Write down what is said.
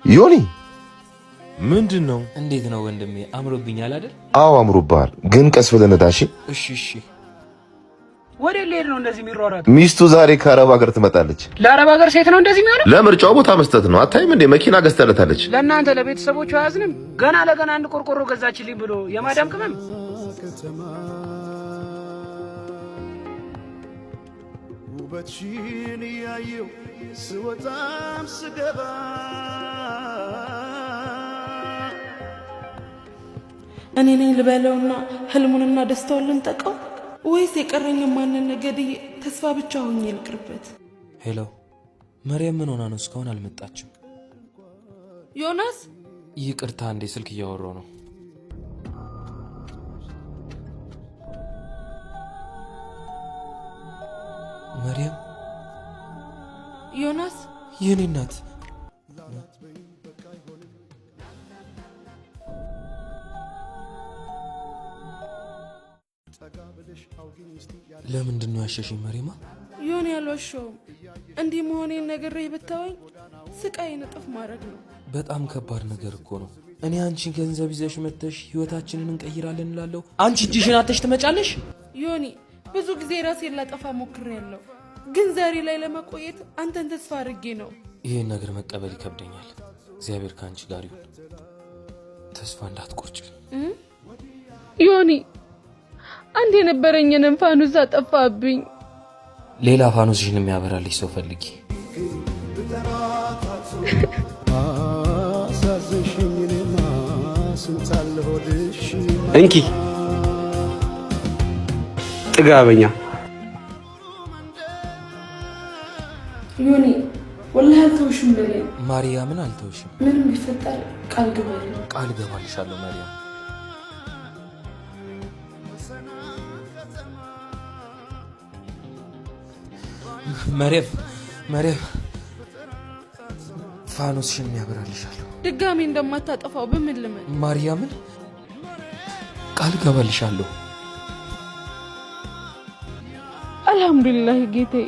ዮኒ ምንድነው? እንዴት ነው ወንድሜ? አምሮብኛል አይደል? አዎ አምሮብሃል፣ ግን ቀስ ብለህ ነዳ። እሺ እሺ። ወደ ሌላ ነው እንደዚህ የሚሯሯጥ? ሚስቱ ዛሬ ከአረብ ሀገር ትመጣለች። ለአረብ ሀገር ሴት ነው እንደዚህ የሚሆነው? ለምርጫው ቦታ መስጠት ነው። አታይም እንዴ? መኪና ገዝተለታለች። ለእናንተ ለቤተሰቦቹ አያዝንም? ገና ለገና አንድ ቆርቆሮ ገዛችልኝ ብሎ የማዳም ቅመም። ውበትሽን እያየሁ ስወጣም ስገባ እኔ ነኝ ልበለውና ህልሙንና ደስታውን ልንጠቀው ወይስ የቀረኝ ማንን ገድዬ ተስፋ ብቻ ሆኜ ልቅርበት? ሄሎ መርያም፣ ምን ሆና ነው እስካሁን አልመጣችም? ዮናስ፣ ይቅርታ እንዴ ስልክ እያወራሁ ነው። መርያም፣ ዮናስ፣ የኔ እናት ለምንድን ነው ያሸሽኝ? መሪማ ዮኒ ያልዋሸውም። እንዲህ መሆኔን ነግሬህ ብታወኝ ስቃይን እጥፍ ማድረግ ነው። በጣም ከባድ ነገር እኮ ነው። እኔ አንቺ ገንዘብ ይዘሽ መተሽ ህይወታችንን እንቀይራለን እንላለሁ፣ አንቺ እጅሽን አተሽ ትመጫለሽ። ዮኒ ብዙ ጊዜ ራሴን ላጠፋ ሞክሬያለሁ፣ ግን ዛሬ ላይ ለመቆየት አንተን ተስፋ አድርጌ ነው። ይሄን ነገር መቀበል ይከብደኛል። እግዚአብሔር ከአንቺ ጋር ይሁን። ተስፋ እንዳትቆርጭ ዮኒ። አንድ የነበረኝን ፋኑስ አጠፋብኝ። ሌላ ፋኑስሽን የሚያበራልሽ ሰው ፈልጊ። እንኪ ጥጋበኛ ዮኒ ወላሂ አልተውሽም በለኝ። ማርያምን አልተውሽም። ምንም ቢፈጠር ቃል ግባልኝ። ቃል ገባልሻለሁ ማርያም። መርያም ፋኖስሽን ያበራልሻለሁ። ድጋሚ እንደማታጠፋው በምን ልመን? ማርያምን ቃል ገባልሻለሁ። አልሐምዱሊላህ ጌታዬ።